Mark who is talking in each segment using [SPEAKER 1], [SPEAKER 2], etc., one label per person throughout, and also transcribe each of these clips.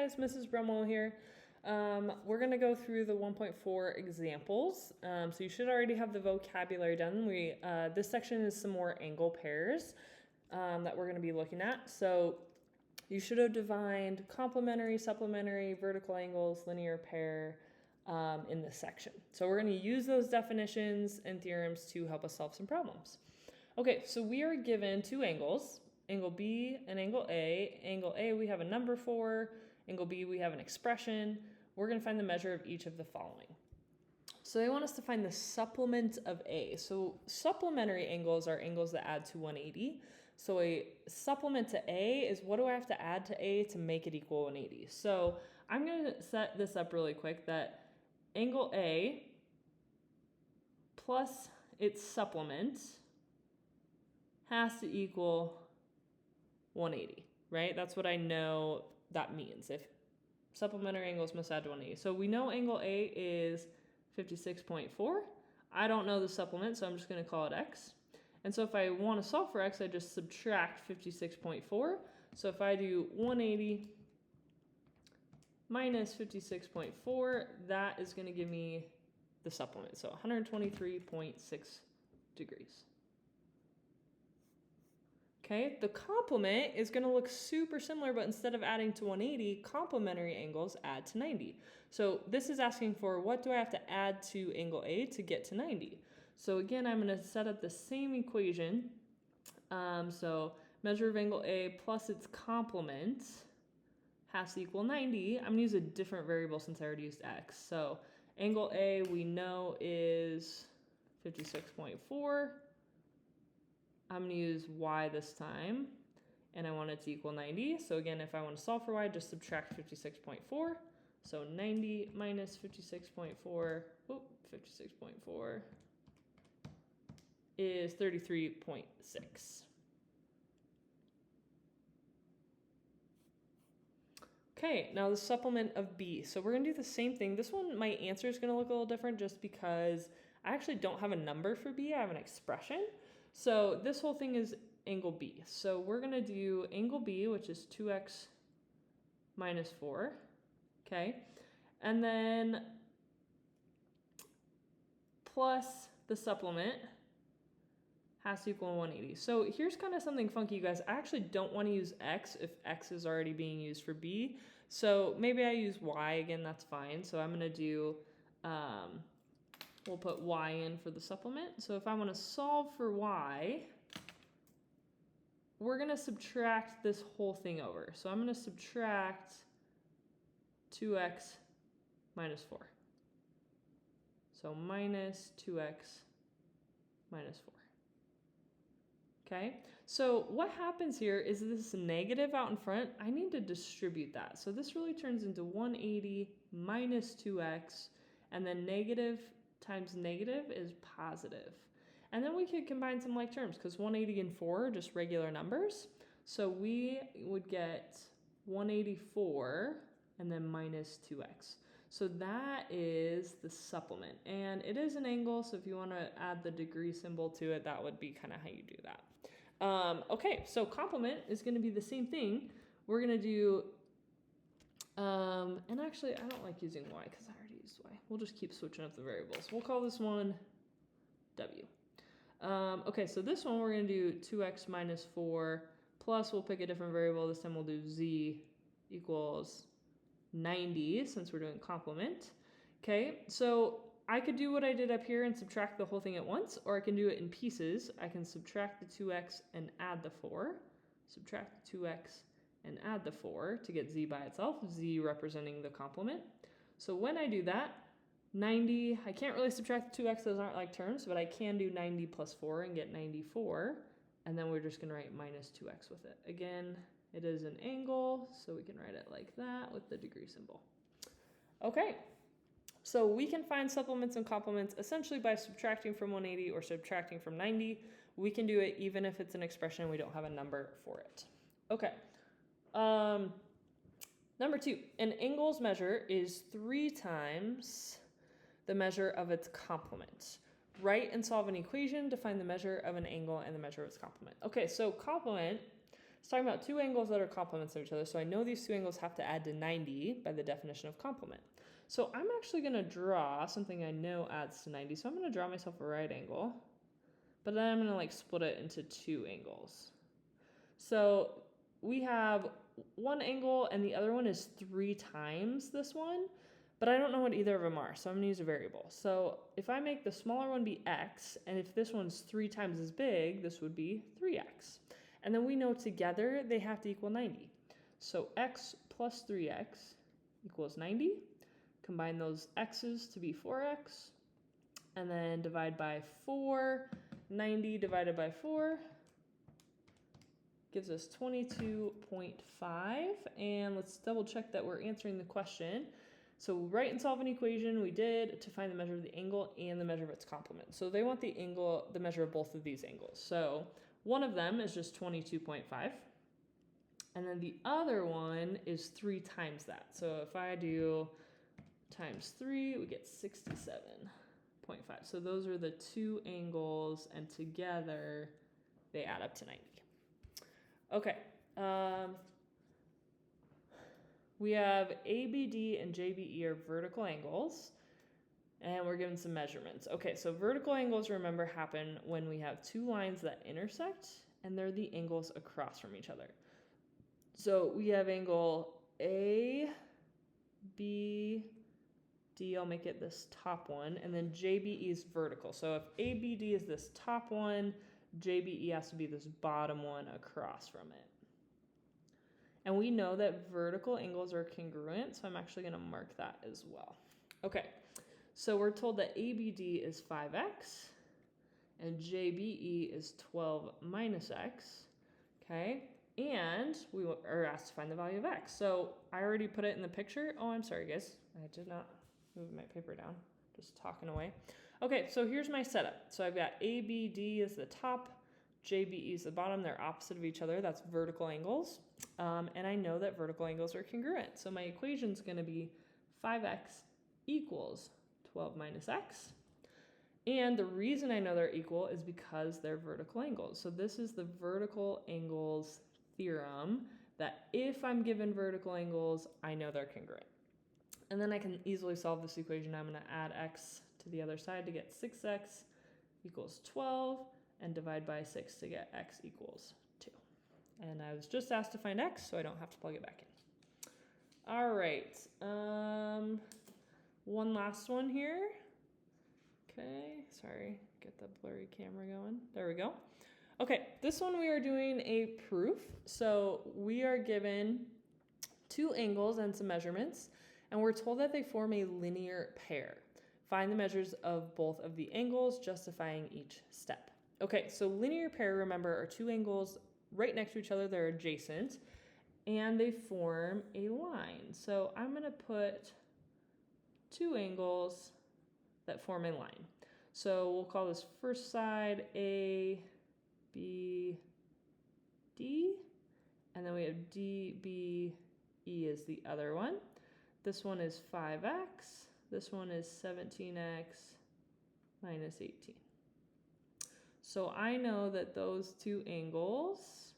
[SPEAKER 1] guys, Mrs. Brumwell here. We're going to go through the 1.4 examples. So you should already have the vocabulary done. This section is some more angle pairs that we're going to be looking at. So you should have defined complementary, supplementary, vertical angles, linear pair in this section. So we're going to use those definitions and theorems to help us solve some problems. Okay, so we are given two angles, angle B and angle A. Angle A we have a number for, angle B we have an expression. We're going to find the measure of each of the following. So they want us to find the supplement of A. So supplementary angles are angles that add to 180. So a supplement to A is what do I have to add to A to make it equal 180. So I'm going to set this up really quick that angle A plus its supplement has to equal 180, right? That's what I know that means. If supplementary angles must add to 180. So we know angle A is 56.4. I don't know the supplement, so I'm just going to call it x. And so if I want to solve for x, I just subtract 56.4. So if I do 180 minus 56.4, that is going to give me the supplement. So 123.6 degrees. Okay, the complement is going to look super similar, but instead of adding to 180, complementary angles add to 90. So this is asking for what do I have to add to angle A to get to 90? So again, I'm going to set up the same equation. So measure of angle A plus its complement has to equal 90. I'm going to use a different variable since I already used x. So angle A we know is 56.4. I'm going to use y this time, and I want it to equal 90. So again, if I want to solve for y, just subtract 56.4. So 90 minus 56.4, 56.4 is 33.6. Okay, now the supplement of B. So we're going to do the same thing. This one, my answer is going to look a little different just because I actually don't have a number for B. I have an expression. So this whole thing is angle B. So we're going to do angle B, which is 2x minus 4, okay? And then plus the supplement has to equal 180. So here's kind of something funky, you guys. I actually don't want to use x if x is already being used for B. So maybe I use y again, that's fine. So I'm going to do... we'll put y in for the supplement. So if I want to solve for y, we're going to subtract this whole thing over. So I'm going to subtract 2x minus 4. So minus 2x minus 4. Okay, so what happens here is this negative out in front, I need to distribute that. So this really turns into 180 minus 2x, and then negative times negative is positive. And then we could combine some like terms because 180 and 4 are just regular numbers. So we would get 184 and then minus 2x. So that is the supplement. And it is an angle, so if you want to add the degree symbol to it, that would be kind of how you do that. Okay, so complement is going to be the same thing. We're going to do, and actually I don't like using y because I already used y. We'll just keep switching up the variables. We'll call this one w. Okay, so this one we're going to do 2x minus 4 plus we'll pick a different variable. This time we'll do z equals 90 since we're doing complement. Okay, so I could do what I did up here and subtract the whole thing at once, or I can do it in pieces. I can subtract the 2x and add the 4, subtract the 2x and add the 4 to get z by itself, z representing the complement. So when I do that, 90, I can't really subtract the 2x, those aren't like terms, but I can do 90 plus 4 and get 94, and then we're just going to write minus 2x with it. Again, it is an angle, so we can write it like that with the degree symbol. Okay, so we can find supplements and complements essentially by subtracting from 180 or subtracting from 90. We can do it even if it's an expression and we don't have a number for it. Okay. Number 2, an angle's measure is 3 times the measure of its complement. Write and solve an equation to find the measure of an angle and the measure of its complement. Okay, so complement It's talking about two angles that are complements of each other. So I know these two angles have to add to 90 by the definition of complement. So I'm actually going to draw something I know adds to 90. So I'm going to draw myself a right angle, but then I'm going to like split it into two angles. So we have one angle and the other one is 3 times this one, but I don't know what either of them are, so I'm gonna use a variable. So if I make the smaller one be x, and if this one's 3 times as big, this would be 3x. And then we know together they have to equal 90. So x plus 3x equals 90. Combine those x's to be 4x, and then divide by 4. 90 divided by 4 gives us 22.5, and let's double check that we're answering the question. So write and solve an equation we did to find the measure of the angle and the measure of its complement. So they want the angle, the measure of both of these angles. So one of them is just 22.5, and then the other one is 3 times that. So if I do times 3, we get 67.5. So those are the two angles, and together they add up to 90. Okay, we have ABD and JBE are vertical angles, and we're given some measurements. Okay, so vertical angles, remember, happen when we have two lines that intersect, and they're the angles across from each other. So we have angle ABD, I'll make it this top one, and then JBE is vertical. So if ABD is this top one, JBE has to be this bottom one across from it. And we know that vertical angles are congruent, so I'm actually going to mark that as well. Okay, so we're told that ABD is 5x and JBE is 12 minus x, okay? And we are asked to find the value of x. So I already put it in the picture. Oh, I'm sorry, guys. I did not move my paper down, just talking away. Okay, so here's my setup. So I've got ABD is the top, JBE is the bottom. They're opposite of each other. That's vertical angles. And I know that vertical angles are congruent. So my equation is going to be 5x equals 12 minus x. And the reason I know they're equal is because they're vertical angles. So this is the vertical angles theorem, that if I'm given vertical angles, I know they're congruent. And then I can easily solve this equation. I'm going to add x to the other side to get 6x equals 12, and divide by 6 to get x equals 2. And I was just asked to find x, so I don't have to plug it back in. All right, one last one here. Okay, sorry, get the blurry camera going. There we go. Okay, this one we are doing a proof. So we are given two angles and some measurements, and we're told that they form a linear pair. Find the measures of both of the angles, justifying each step. Okay, so linear pair, remember, are two angles right next to each other. They're adjacent, and they form a line. So I'm going to put two angles that form a line. So we'll call this first side A, B, D, and then we have D, B, E is the other one. This one is 5x. This one is 17x minus 18. So I know that those two angles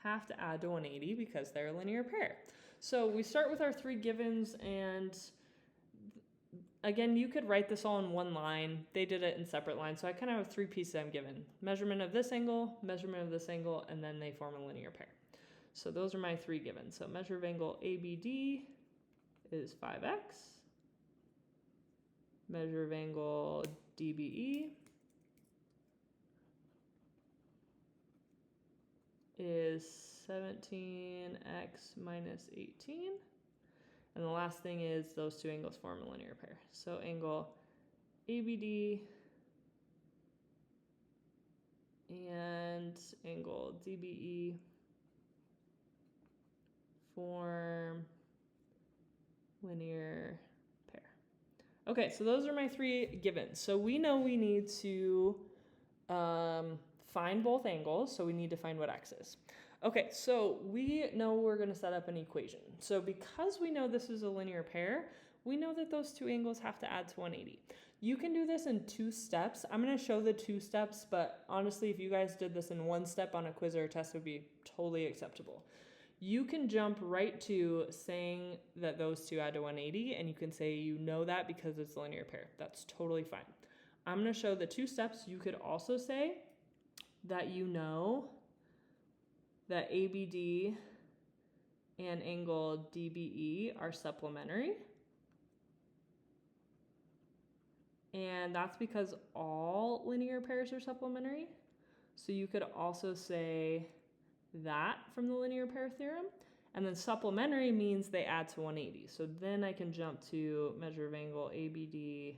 [SPEAKER 1] have to add to 180 because they're a linear pair. So we start with our three givens, and again, you could write this all in one line. They did it in separate lines, so I kind of have 3 pieces I'm given. Measurement of this angle, measurement of this angle, and then they form a linear pair. So those are my 3 givens. So measure of angle ABD is 5x. Measure of angle DBE is 17x minus 18. And the last thing is those two angles form a linear pair. So angle ABD and angle DBE form linear pair. Okay, so those are my 3 givens. So we know we need to find both angles, so we need to find what x is. Okay, so we know we're going to set up an equation. So because we know this is a linear pair, we know that those two angles have to add to 180. You can do this in 2 steps. I'm going to show the 2 steps, but honestly, if you guys did this in 1 step on a quiz or a test, it would be totally acceptable. You can jump right to saying that those two add to 180, and you can say you know that because it's a linear pair. That's totally fine. I'm going to show the 2 steps. You could also say that you know that ABD and angle DBE are supplementary. And that's because all linear pairs are supplementary. So you could also say that from the linear pair theorem. And then supplementary means they add to 180. So then I can jump to measure of angle ABD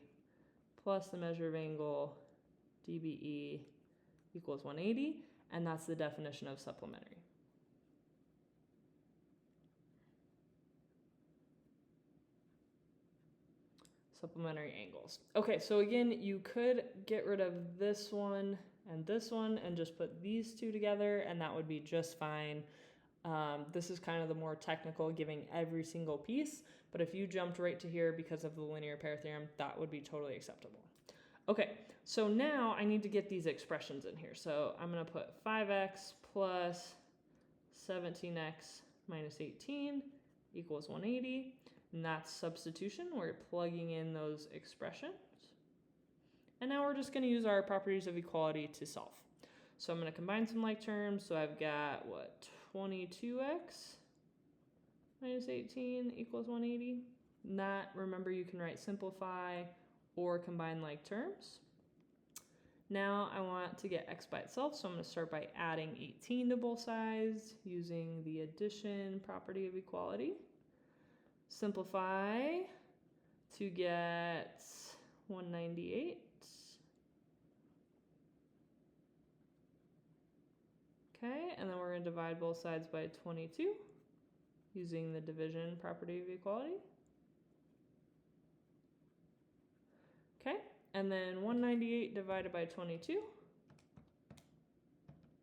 [SPEAKER 1] plus the measure of angle DBE equals 180. And that's the definition of supplementary. Supplementary angles. Okay, so again, you could get rid of this one and just put these two together, and that would be just fine. This is kind of the more technical, giving every single piece, but if you jumped right to here because of the linear pair theorem, that would be totally acceptable. Okay, so now I need to get these expressions in here. So I'm going to put 5x plus 17x minus 18 equals 180. And that's substitution. We're plugging in those expressions. And now we're just going to use our properties of equality to solve. So I'm going to combine some like terms. So I've got, 22x minus 18 equals 180. And that, remember, you can write simplify or combine like terms. Now I want to get x by itself, so I'm going to start by adding 18 to both sides using the addition property of equality. Simplify to get 198. Okay, and then we're going to divide both sides by 22 using the division property of equality. Okay, and then 198 divided by 22.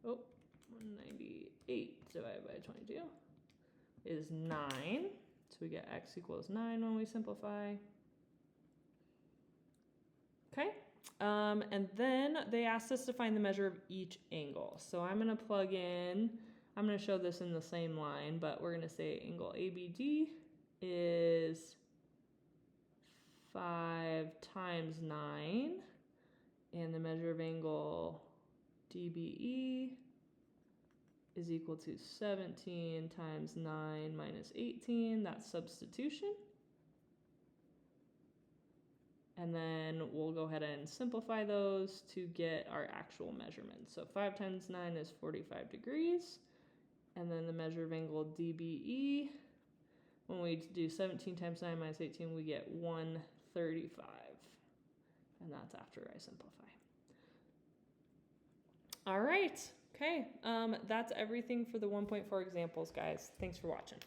[SPEAKER 1] Oh, 198 divided by 22 is 9. So we get x equals 9 when we simplify. Okay, and then they asked us to find the measure of each angle. So I'm going to plug in, I'm going to show this in the same line, but we're going to say angle ABD is 5 times 9, and the measure of angle DBE is equal to 17 times 9 minus 18. That's substitution. And then we'll go ahead and simplify those to get our actual measurements. So 5 times 9 is 45 degrees. And then the measure of angle DBE, when we do 17 times 9 minus 18, we get 135. And that's after I simplify. All right. Okay, that's everything for the 1.4 examples, guys. Thanks for watching.